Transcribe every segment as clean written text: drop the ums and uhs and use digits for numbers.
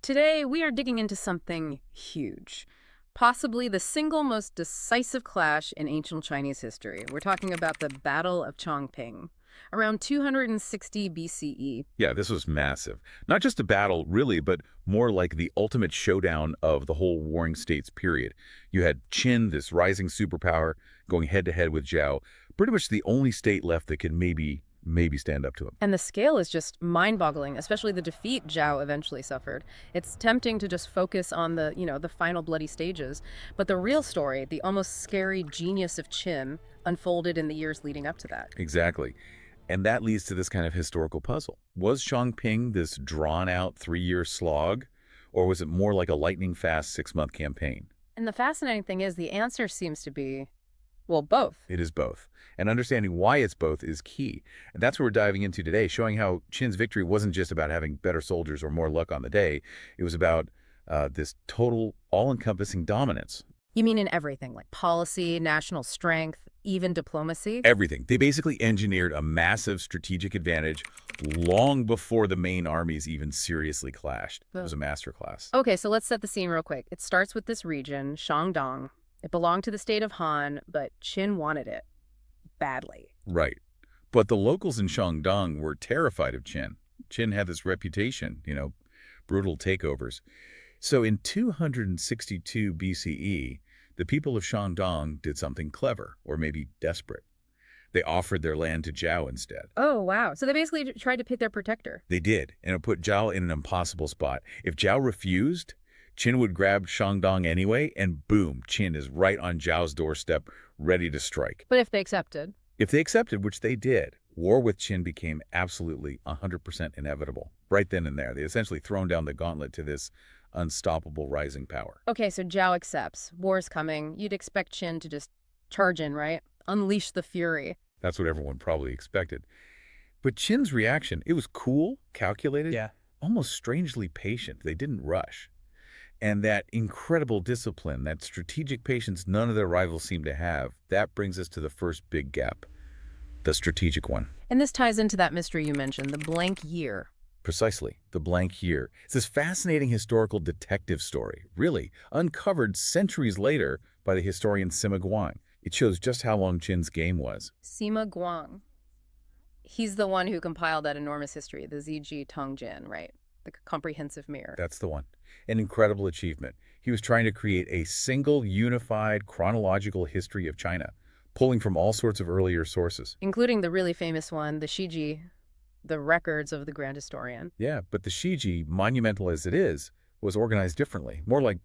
Today, we are digging into something huge, possibly the single most decisive clash in ancient Chinese history. We're talking about the Battle of Changping, around 260 BCE. Yeah, this was massive. Not just a battle, really, but more like the ultimate showdown of the whole Warring States period. You had Qin, this rising superpower, going head-to-head with Zhao, pretty much the only state left that could maybe stand up to him. And the scale is just mind-boggling, especially the defeat Zhao eventually suffered. It's tempting to just focus on the final bloody stages. But the real story, the almost scary genius of Qin, unfolded in the years leading up to that. Exactly. And that leads to this kind of historical puzzle. Was Changping this drawn-out 3-year slog, or was it more like a lightning-fast 6-month campaign? And the fascinating thing is the answer seems to be, well, both. It is both. And understanding why it's both is key. And that's what we're diving into today, showing how Qin's victory wasn't just about having better soldiers or more luck on the day. It was about this total, all-encompassing dominance. You mean in everything, like policy, national strength, even diplomacy? Everything. They basically engineered a massive strategic advantage long before the main armies even seriously clashed. It was a masterclass. Okay, so let's set the scene real quick. It starts with this region, Shangdong. It belonged to the state of Han, but Qin wanted it badly. Right. But the locals in Shangdong were terrified of Qin. Qin had this reputation, brutal takeovers. So in 262 BCE, the people of Shangdong did something clever, or maybe desperate. They offered their land to Zhao instead. Oh, wow. So they basically tried to pick their protector. They did, and it put Zhao in an impossible spot. If Zhao refused, Qin would grab Shangdong anyway, and boom, Qin is right on Zhao's doorstep, ready to strike. But if they accepted? If they accepted, which they did, war with Qin became absolutely 100% inevitable. Right then and there, they essentially thrown down the gauntlet to this unstoppable rising power. Okay, so Zhao accepts. War's coming. You'd expect Qin to just charge in, right? Unleash the fury. That's what everyone probably expected. But Qin's reaction, it was cool, calculated, almost strangely patient. They didn't rush. And that incredible discipline, that strategic patience none of their rivals seem to have, that brings us to the first big gap, the strategic one. And this ties into that mystery you mentioned, the blank year. Precisely, the blank year. It's this fascinating historical detective story, really, uncovered centuries later by the historian Sima Guang. It shows just how long Qin's game was. Sima Guang. He's the one who compiled that enormous history, the Ziji Tongjin, right? The comprehensive mirror. That's the one. An incredible achievement. He was trying to create a single, unified, chronological history of China, pulling from all sorts of earlier sources. Including the really famous one, the Shiji, the records of the Grand Historian. Yeah, but the Shiji, monumental as it is, was organized differently, more like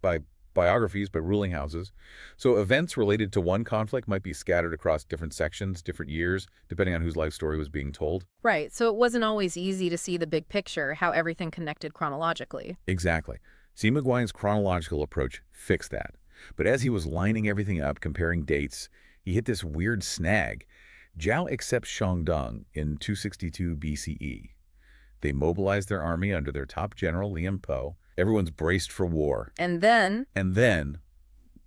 by biographies by ruling houses. So events related to one conflict might be scattered across different sections, different years, depending on whose life story was being told. Right, so it wasn't always easy to see the big picture, how everything connected chronologically. Exactly. Sima Guang's chronological approach fixed that. But as he was lining everything up, comparing dates, he hit this weird snag. Zhao accepts Shangdong in 262 BCE. They mobilized their army under their top general, Lian. Everyone's braced for war. And then,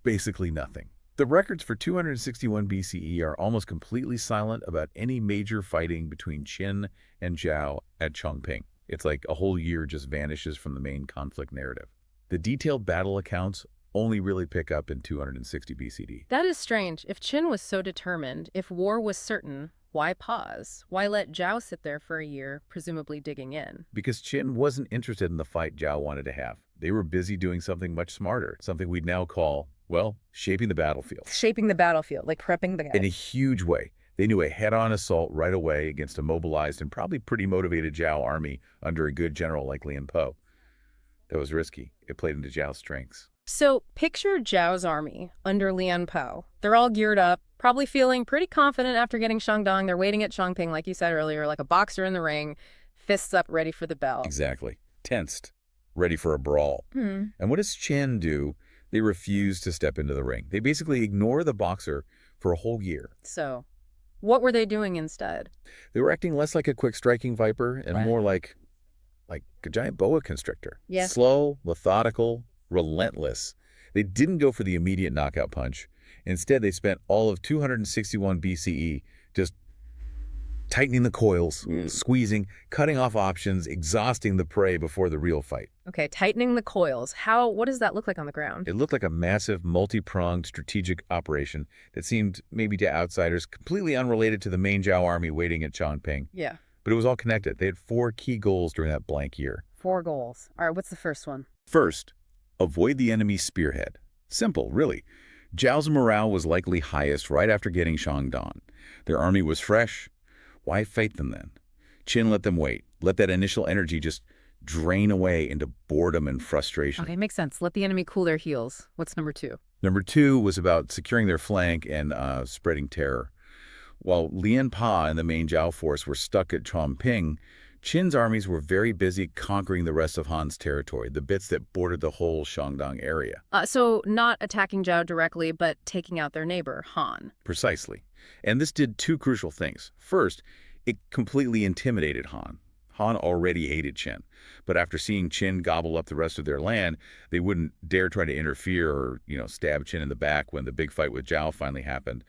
basically nothing. The records for 261 BCE are almost completely silent about any major fighting between Qin and Zhao at Changping. It's like a whole year just vanishes from the main conflict narrative. The detailed battle accounts only really pick up in 260 BCD. That is strange. If Qin was so determined, if war was certain, why pause? Why let Zhao sit there for a year, presumably digging in? Because Qin wasn't interested in the fight Zhao wanted to have. They were busy doing something much smarter, something we'd now call, well, shaping the battlefield. Shaping the battlefield, like prepping the guys. In a huge way. They knew a head-on assault right away against a mobilized and probably pretty motivated Zhao army under a good general like Lian. That was risky. It played into Zhao's strengths. So picture Zhao's army under Lian. They're all geared up, probably feeling pretty confident after getting Shangdong. They're waiting at Changping, like you said earlier, like a boxer in the ring, fists up, ready for the bell. Exactly. Tensed, ready for a brawl. And what does Qin do? They refuse to step into the ring. They basically ignore the boxer for a whole year. So what were they doing instead? They were acting less like a quick striking viper and more like a giant boa constrictor. Yeah. Slow, methodical, relentless. They didn't go for the immediate knockout punch. Instead, they spent all of 261 BCE just tightening the coils, Mm. squeezing, cutting off options, exhausting the prey before the real fight. Okay, tightening the coils. What does that look like on the ground? It looked like a massive, multi-pronged strategic operation that seemed, maybe to outsiders, completely unrelated to the main Zhao army waiting at Changping. Yeah. But it was all connected. They had 4 key goals during that blank year. 4 goals. All right, what's the first one? First, avoid the enemy's spearhead. Simple, really. Zhao's morale was likely highest right after getting Shangdong. Their army was fresh. Why fight them then? Qin let them wait. Let that initial energy just drain away into boredom and frustration. Okay, makes sense. Let the enemy cool their heels. What's number 2? Number 2 was about securing their flank and spreading terror. While Lian and the main Zhao force were stuck at Chongping, Qin's armies were very busy conquering the rest of Han's territory, the bits that bordered the whole Shandong area. So not attacking Zhao directly, but taking out their neighbor, Han. Precisely. And this did 2 crucial things. First, it completely intimidated Han. Han already hated Qin, but after seeing Qin gobble up the rest of their land, they wouldn't dare try to interfere or, stab Qin in the back when the big fight with Zhao finally happened.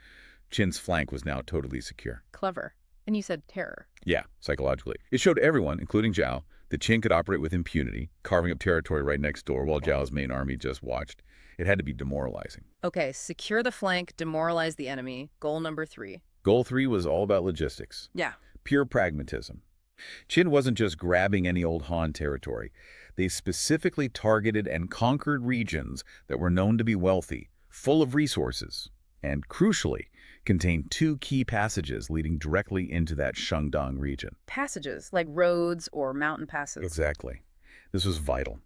Qin's flank was now totally secure. Clever. And you said terror. Yeah, psychologically. It showed everyone, including Zhao, that Qin could operate with impunity, carving up territory right next door while Zhao's main army just watched. It had to be demoralizing. Okay, secure the flank, demoralize the enemy. Goal number 3. Goal 3 was all about logistics. Yeah. Pure pragmatism. Qin wasn't just grabbing any old Han territory. They specifically targeted and conquered regions that were known to be wealthy, full of resources, and crucially, contained 2 key passages leading directly into that Shandong region. Passages, like roads or mountain passes. Exactly. This was vital.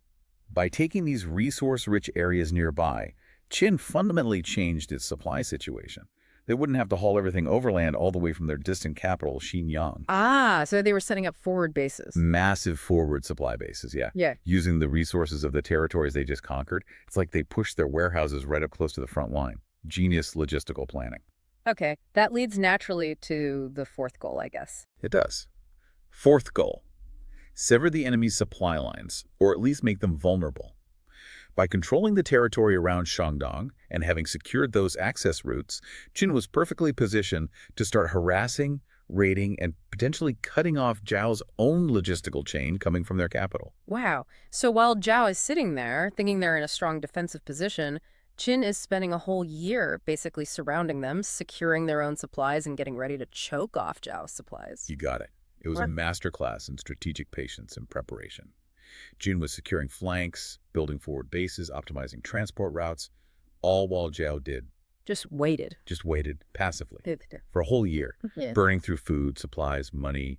By taking these resource-rich areas nearby, Qin fundamentally changed its supply situation. They wouldn't have to haul everything overland all the way from their distant capital, Xinyang. So they were setting up forward bases. Massive forward supply bases, yeah. Yeah. Using the resources of the territories they just conquered. It's like they pushed their warehouses right up close to the front line. Genius logistical planning. Okay, that leads naturally to the 4th goal, I guess. It does. 4th goal. Sever the enemy's supply lines, or at least make them vulnerable. By controlling the territory around Shandong and having secured those access routes, Qin was perfectly positioned to start harassing, raiding, and potentially cutting off Zhao's own logistical chain coming from their capital. Wow. So while Zhao is sitting there, thinking they're in a strong defensive position, Qin is spending a whole year basically surrounding them, securing their own supplies and getting ready to choke off Zhao's supplies. You got it. It was a masterclass in strategic patience and preparation. Qin was securing flanks, building forward bases, optimizing transport routes, all while Zhao did. Just waited. Just waited passively for a whole year, burning through food, supplies, money,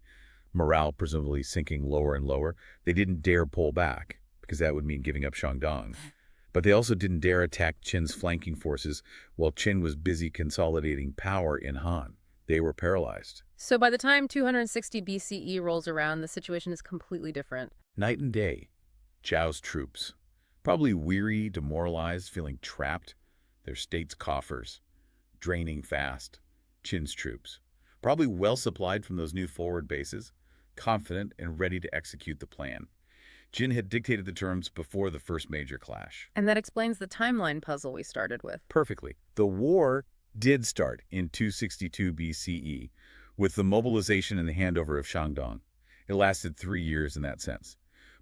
morale presumably sinking lower and lower. They didn't dare pull back because that would mean giving up Shandong. But they also didn't dare attack Qin's flanking forces while Qin was busy consolidating power in Han. They were paralyzed. So by the time 260 BCE rolls around, the situation is completely different. Night and day. Zhao's troops, probably weary, demoralized, feeling trapped, their state's coffers, draining fast. Qin's troops, probably well supplied from those new forward bases, confident and ready to execute the plan. Qin had dictated the terms before the first major clash. And that explains the timeline puzzle we started with. Perfectly. The war did start in 262 BCE with the mobilization and the handover of Shandong. It lasted 3 years in that sense.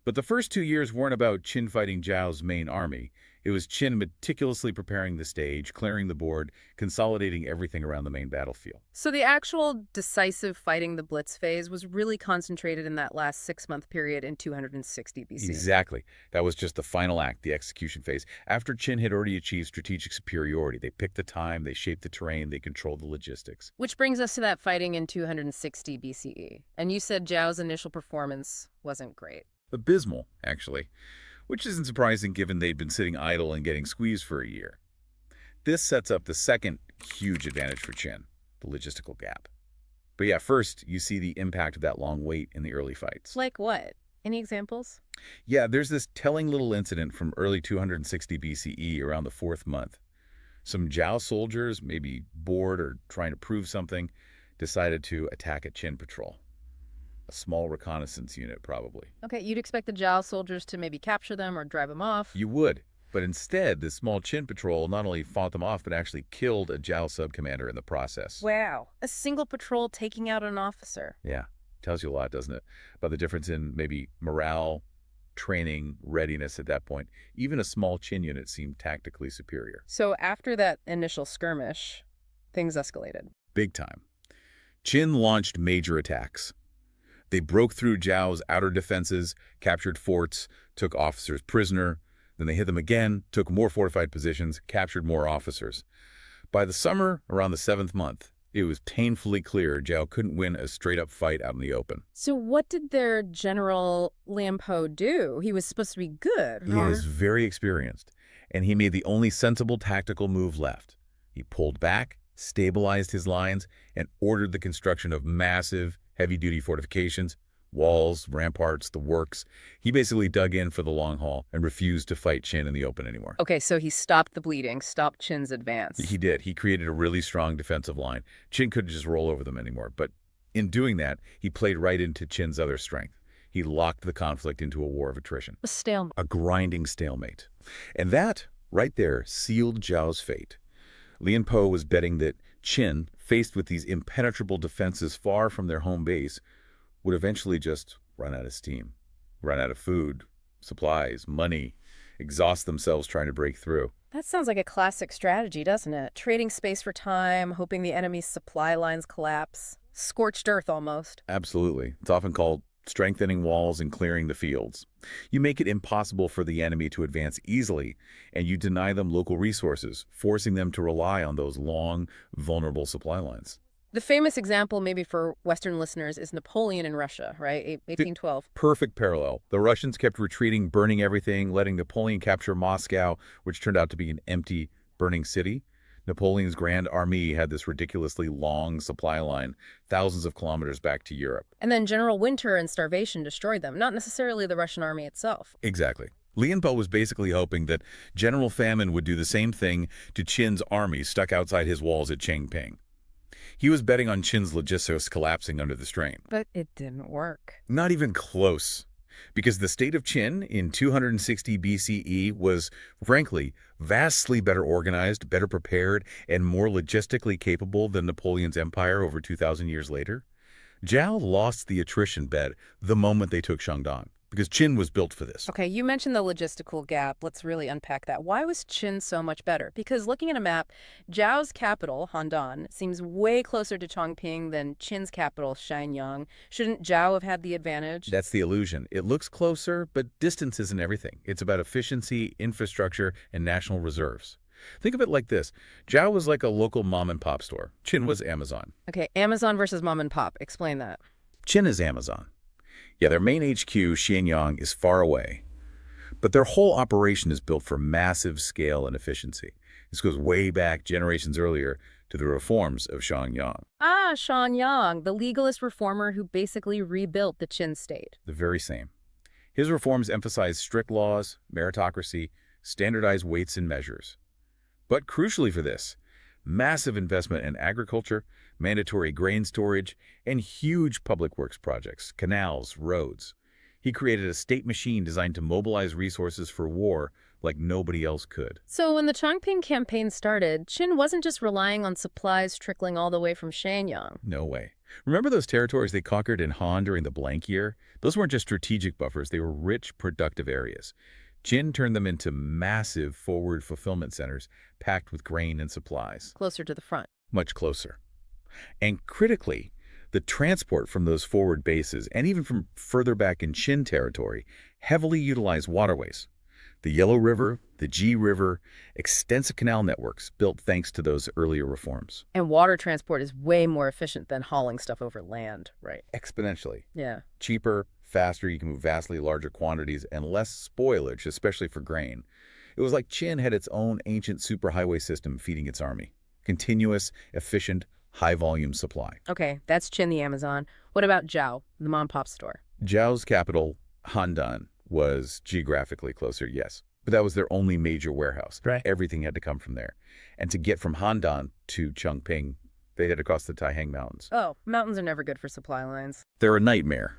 But the first 2 years weren't about Qin fighting Zhao's main army. It was Qin meticulously preparing the stage, clearing the board, consolidating everything around the main battlefield. So the actual decisive fighting the Blitz phase was really concentrated in that last 6-month period in 260 BC. Exactly. That was just the final act, the execution phase. After Qin had already achieved strategic superiority, they picked the time, they shaped the terrain, they controlled the logistics. Which brings us to that fighting in 260 BCE. And you said Zhao's initial performance wasn't great. Abysmal, actually. Which isn't surprising given they'd been sitting idle and getting squeezed for a year. This sets up the second huge advantage for Qin, the logistical gap. But yeah, first, you see the impact of that long wait in the early fights. Like what? Any examples? Yeah, there's this telling little incident from early 260 BCE around the 4th month. Some Zhao soldiers, maybe bored or trying to prove something, decided to attack a Qin patrol. A small reconnaissance unit, probably. Okay, you'd expect the Zhao soldiers to maybe capture them or drive them off. You would, But instead, this small Qin patrol not only fought them off, but actually killed a Zhao sub-commander in the process. Wow. A single patrol taking out an officer. Yeah, tells you a lot, doesn't it? About the difference in maybe morale, training, readiness at that point. Even a small Qin unit seemed tactically superior. So after that initial skirmish, things escalated. Big time. Qin launched major attacks. They broke through Zhao's outer defenses, captured forts, took officers prisoner. Then they hit them again, took more fortified positions, captured more officers. By the summer, around the 7th month, it was painfully clear Zhao couldn't win a straight-up fight out in the open. So what did their general Lian do? He was supposed to be good, He was very experienced, and he made the only sensible tactical move left. He pulled back, stabilized his lines, and ordered the construction of massive, heavy-duty fortifications, walls, ramparts, the works. He basically dug in for the long haul and refused to fight Qin in the open anymore. Okay, so he stopped the bleeding, stopped Qin's advance. He did. He created a really strong defensive line. Qin couldn't just roll over them anymore. But in doing that, he played right into Qin's other strength. He locked the conflict into a war of attrition. A stalemate. A grinding stalemate. And that, right there, sealed Zhao's fate. Lian was betting that Qin, faced with these impenetrable defenses far from their home base, would eventually just run out of steam, run out of food, supplies, money, exhaust themselves trying to break through. That sounds like a classic strategy, doesn't it? Trading space for time, hoping the enemy's supply lines collapse. Scorched earth, almost. Absolutely. It's often called strengthening walls and clearing the fields. You make it impossible for the enemy to advance easily, and you deny them local resources, forcing them to rely on those long, vulnerable supply lines. The famous example, maybe for Western listeners, is Napoleon in Russia, right? 1812. Perfect parallel. The Russians kept retreating, burning everything, letting Napoleon capture Moscow, which turned out to be an empty, burning city. Napoleon's Grand Army had this ridiculously long supply line, thousands of kilometers back to Europe. And then general winter and starvation destroyed them, not necessarily the Russian army itself. Exactly. Lian was basically hoping that General Famine would do the same thing to Qin's army stuck outside his walls at Changping. He was betting on Qin's logistics collapsing under the strain. But it didn't work. Not even close. Because the state of Qin in 260 BCE was, frankly, vastly better organized, better prepared, and more logistically capable than Napoleon's empire over 2,000 years later. Zhao lost the attrition bet the moment they took Showdown, because Qin was built for this. Okay, you mentioned the logistical gap. Let's really unpack that. Why was Qin so much better? Because looking at a map, Zhao's capital, Handan, seems way closer to Chongping than Qin's capital, Shenyang. Shouldn't Zhao have had the advantage? That's the illusion. It looks closer, but distance isn't everything. It's about efficiency, infrastructure, and national reserves. Think of it like this. Zhao was like a local mom-and-pop store. Qin was Amazon. Okay, Amazon versus mom and pop. Explain that. Qin is Amazon. Yeah, their main HQ, Shenyang, is far away, but their whole operation is built for massive scale and efficiency. This goes way back generations earlier to the reforms of Shenyang. Ah, Shenyang, the legalist reformer who basically rebuilt the Qin state. The very same. His reforms emphasize strict laws, meritocracy, standardized weights and measures. But crucially for this, massive investment in agriculture, mandatory grain storage, and huge public works projects, canals, roads. He created a state machine designed to mobilize resources for war like nobody else could. So when the Chongping campaign started, Qin wasn't just relying on supplies trickling all the way from Shenyang. No way. Remember those territories they conquered in Han during the blank year? Those weren't just strategic buffers, they were rich, productive areas. Qin turned them into massive forward fulfillment centers packed with grain and supplies. Closer to the front. Much closer. And critically, the transport from those forward bases, and even from further back in Qin territory, heavily utilized waterways. The Yellow River, the Ji River, extensive canal networks built thanks to those earlier reforms. And water transport is way more efficient than hauling stuff over land, right? Exponentially. Yeah. Cheaper, faster, you can move vastly larger quantities, and less spoilage, especially for grain. It was like Qin had its own ancient superhighway system feeding its army. Continuous, efficient, high-volume supply. Okay, that's Qin the Amazon. What about Zhao, the mom-pop store? Zhao's capital, Handan, was geographically closer, yes. But that was their only major warehouse. Right. Everything had to come from there. And to get from Handan to Chongping, they had to cross the Taihang Mountains. Oh, mountains are never good for supply lines. They're a nightmare.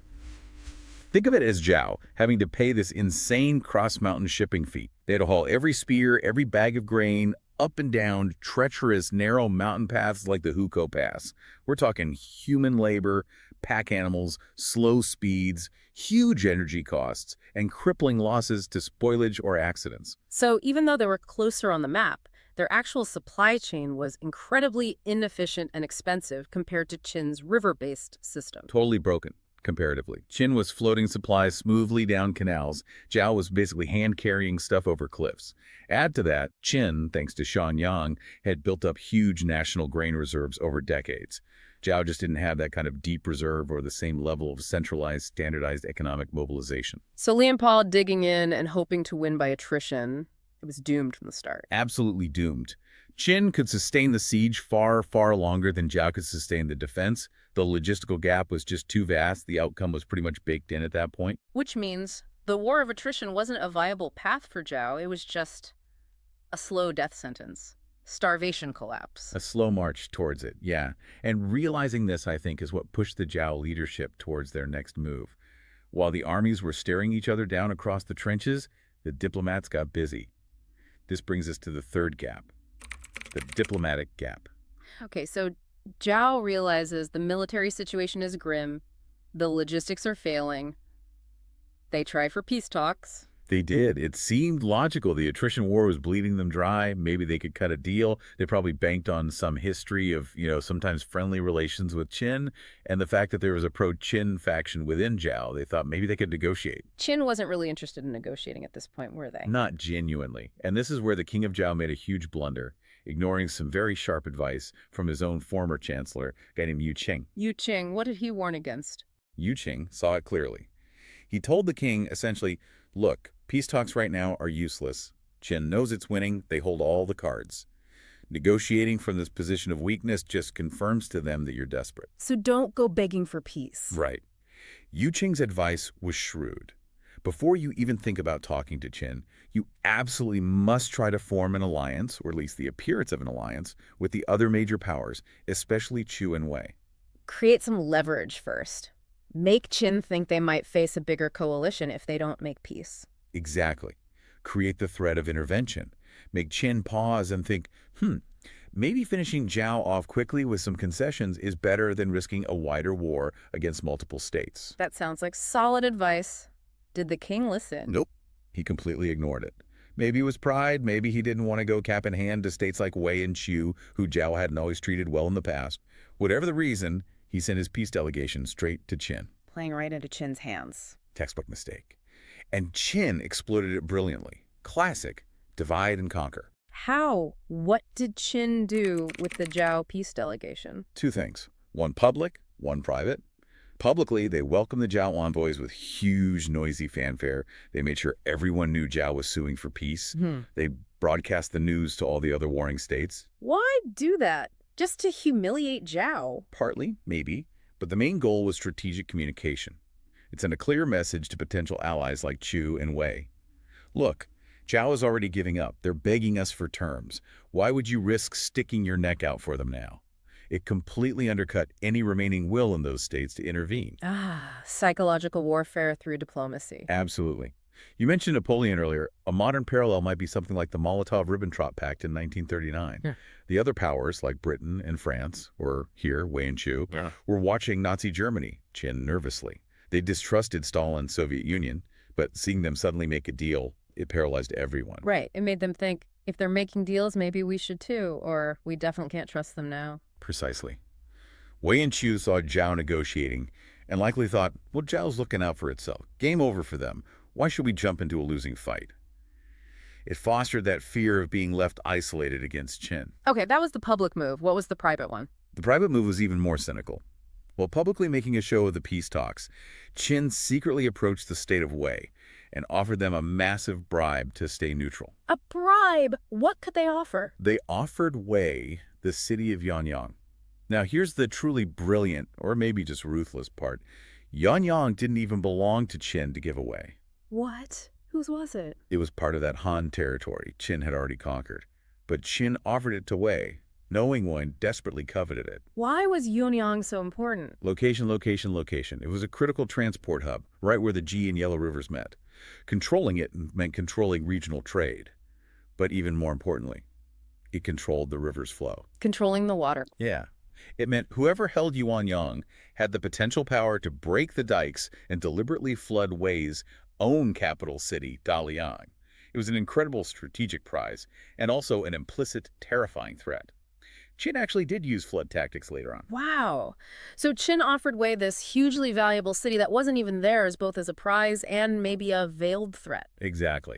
Think of it as Zhao having to pay this insane cross-mountain shipping fee. They had to haul every spear, every bag of grain, up and down treacherous, narrow mountain paths like the Huko Pass. We're talking human labor, pack animals, slow speeds, huge energy costs, and crippling losses to spoilage or accidents. So even though they were closer on the map, their actual supply chain was incredibly inefficient and expensive compared to Qin's river-based system. Totally broken, comparatively. Qin was floating supplies smoothly down canals. Zhao was basically hand-carrying stuff over cliffs. Add to that, Qin, thanks to Shanyang, had built up huge national grain reserves over decades. Zhao just didn't have that kind of deep reserve or the same level of centralized, standardized economic mobilization. So Lian digging in and hoping to win by attrition, it was doomed from the start. Absolutely doomed. Qin could sustain the siege far, far longer than Zhao could sustain the defense. The logistical gap was just too vast. The outcome was pretty much baked in at that point. Which means the war of attrition wasn't a viable path for Zhao. It was just a slow death sentence. Starvation collapse. A slow march towards it, yeah. And realizing this, I think, is what pushed the Zhao leadership towards their next move. While the armies were staring each other down across the trenches, the diplomats got busy. This brings us to the third gap, the diplomatic gap. Okay, so Zhao realizes the military situation is grim, the logistics are failing. They try for peace talks. They did. It seemed logical. The attrition war was bleeding them dry. Maybe they could cut a deal. They probably banked on some history of, sometimes friendly relations with Qin, and the fact that there was a pro-Qin faction within Zhao. They thought maybe they could negotiate. Qin wasn't really interested in negotiating at this point, were they? Not genuinely. And this is where the king of Zhao made a huge blunder, ignoring some very sharp advice from his own former chancellor, a guy named Yu Qing. Yu Qing, what did he warn against? Yu Qing saw it clearly. He told the king, essentially, look, peace talks right now are useless. Qin knows it's winning. They hold all the cards. Negotiating from this position of weakness just confirms to them that you're desperate. So don't go begging for peace. Right. Yu Qing's advice was shrewd. Before you even think about talking to Qin, you absolutely must try to form an alliance, or at least the appearance of an alliance, with the other major powers, especially Chu and Wei. Create some leverage first. Make Qin think they might face a bigger coalition if they don't make peace. Exactly. Create the threat of intervention. Make Qin pause and think, maybe finishing Zhao off quickly with some concessions is better than risking a wider war against multiple states. That sounds like solid advice. Did the king listen? Nope. He completely ignored it. Maybe it was pride. Maybe he didn't want to go cap in hand to states like Wei and Chu, who Zhao hadn't always treated well in the past. Whatever the reason, he sent his peace delegation straight to Qin. Playing right into Qin's hands. Textbook mistake. And Qin exploited it brilliantly. Classic. Divide and conquer. How? What did Qin do with the Zhao peace delegation? Two things. One public, one private. Publicly, they welcomed the Zhao envoys with huge, noisy fanfare. They made sure everyone knew Zhao was suing for peace. They broadcast the news to all the other warring states. Why do that? Just to humiliate Zhao? Partly, maybe. But the main goal was strategic communication. It sent a clear message to potential allies like Chu and Wei. Look, Zhao is already giving up. They're begging us for terms. Why would you risk sticking your neck out for them now? It completely undercut any remaining will in those states to intervene. Psychological warfare through diplomacy. Absolutely. You mentioned Napoleon earlier. A modern parallel might be something like the Molotov-Ribbentrop Pact in 1939. Yeah. The other powers, like Britain and France, or here, Wei and Chu, were watching Nazi Germany, Qin nervously. They distrusted Stalin's Soviet Union, but seeing them suddenly make a deal, it paralyzed everyone. Right. It made them think, if they're making deals, maybe we should too, or we definitely can't trust them now. Precisely. Wei and Chu saw Zhao negotiating and likely thought, well, Zhao's looking out for itself. Game over for them. Why should we jump into a losing fight? It fostered that fear of being left isolated against Qin. Okay, that was the public move. What was the private one? The private move was even more cynical. While publicly making a show of the peace talks, Qin secretly approached the state of Wei and offered them a massive bribe to stay neutral. A bribe? What could they offer? They offered Wei the city of Yanyang. Now here's the truly brilliant, or maybe just ruthless part. Yanyang didn't even belong to Qin to give away. What? Whose was it? It was part of that Han territory Qin had already conquered. But Qin offered it to Wei, knowing one desperately coveted it. Why was Yunyang so important? Location, location, location. It was a critical transport hub, right where the Ji and Yellow Rivers met. Controlling it meant controlling regional trade. But even more importantly, it controlled the river's flow. Controlling the water. Yeah. It meant whoever held Yuanyang had the potential power to break the dikes and deliberately flood Wei's own capital city, Dalian. It was an incredible strategic prize, and also an implicit, terrifying threat. Qin actually did use flood tactics later on. Wow. So Qin offered Wei this hugely valuable city that wasn't even theirs, both as a prize and maybe a veiled threat. Exactly.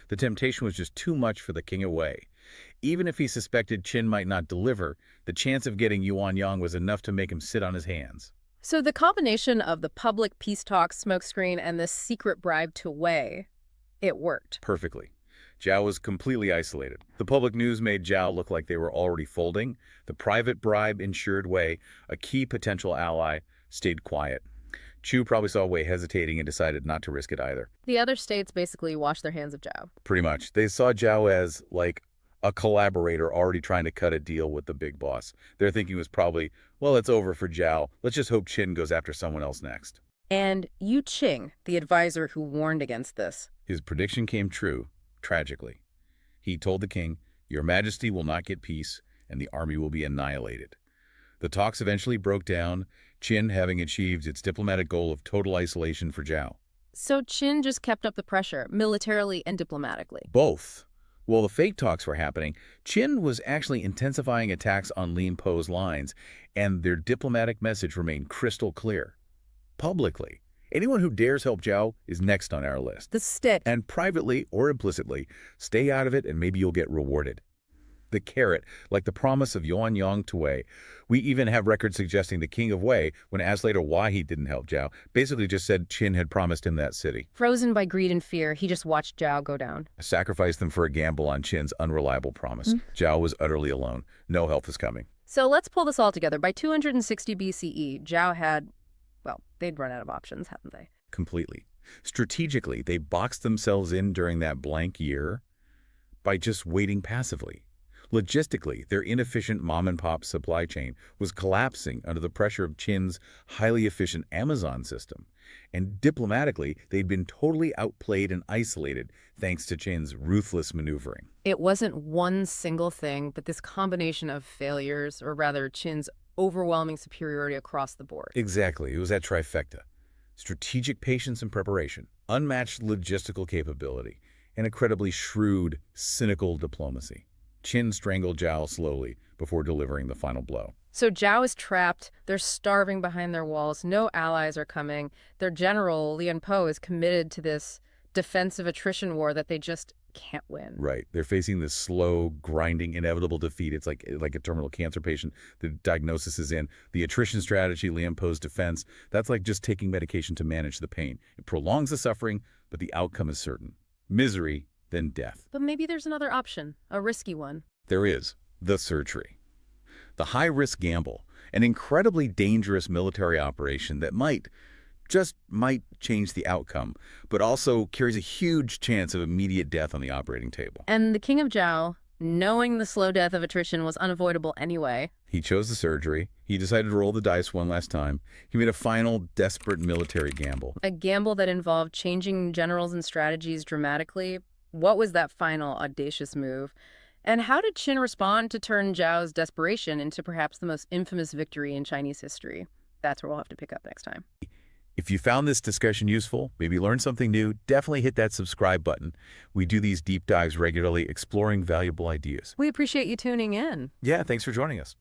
The temptation was just too much for the king of Wei. Even if he suspected Qin might not deliver, the chance of getting Yuanyang was enough to make him sit on his hands. So the combination of the public peace talks smokescreen and this secret bribe to Wei, it worked. Perfectly. Zhao was completely isolated. The public news made Zhao look like they were already folding. The private bribe ensured Wei, a key potential ally, stayed quiet. Chu probably saw Wei hesitating and decided not to risk it either. The other states basically washed their hands of Zhao. Pretty much. They saw Zhao as, like, a collaborator already trying to cut a deal with the big boss. Their thinking was probably, well, it's over for Zhao. Let's just hope Qin goes after someone else next. And Yu Qing, the advisor who warned against this. His prediction came true, tragically. He told the king, "Your Majesty will not get peace, and the army will be annihilated." The talks eventually broke down, Qin having achieved its diplomatic goal of total isolation for Zhao. So Qin just kept up the pressure, militarily and diplomatically. Both. While the fake talks were happening, Qin was actually intensifying attacks on Lian Po's lines, and their diplomatic message remained crystal clear. Publicly, anyone who dares help Zhao is next on our list. The stick. And privately or implicitly, stay out of it and maybe you'll get rewarded. The carrot, like the promise of Yuanyang to Wei. We even have records suggesting the king of Wei, when asked later why he didn't help Zhao, basically just said Qin had promised him that city. Frozen by greed and fear, he just watched Zhao go down. Sacrificed them for a gamble on Qin's unreliable promise. Zhao was utterly alone. No help was coming. So let's pull this all together. By 260 BCE, Zhao had, well, they'd run out of options, hadn't they? Completely. Strategically, they boxed themselves in during that blank year by just waiting passively. Logistically, their inefficient mom-and-pop supply chain was collapsing under the pressure of Qin's highly efficient Amazon system. And diplomatically, they'd been totally outplayed and isolated thanks to Qin's ruthless maneuvering. It wasn't one single thing, but this combination of failures, or rather Qin's overwhelming superiority across the board. Exactly. It was that trifecta. Strategic patience and preparation, unmatched logistical capability, and incredibly shrewd, cynical diplomacy. Qin strangled Zhao slowly before delivering the final blow. So Zhao is trapped, they're starving behind their walls, no allies are coming. Their general, Lian Po, is committed to this defensive attrition war that they just can't win. Right. They're facing this slow, grinding, inevitable defeat. It's like a terminal cancer patient. The diagnosis is in. The attrition strategy, Lian Po's defense, that's like just taking medication to manage the pain. It prolongs the suffering, but the outcome is certain. Misery, then death. But maybe there's another option, a risky one. There is. The surgery. The high-risk gamble, an incredibly dangerous military operation that might change the outcome, but also carries a huge chance of immediate death on the operating table. And the king of Zhao, knowing the slow death of attrition was unavoidable anyway. He chose the surgery. He decided to roll the dice one last time. He made a final, desperate military gamble. A gamble that involved changing generals and strategies dramatically. What was that final, audacious move? And how did Qin respond to turn Zhao's desperation into perhaps the most infamous victory in Chinese history? That's where we'll have to pick up next time. If you found this discussion useful, maybe learned something new, definitely hit that subscribe button. We do these deep dives regularly, exploring valuable ideas. We appreciate you tuning in. Yeah, thanks for joining us.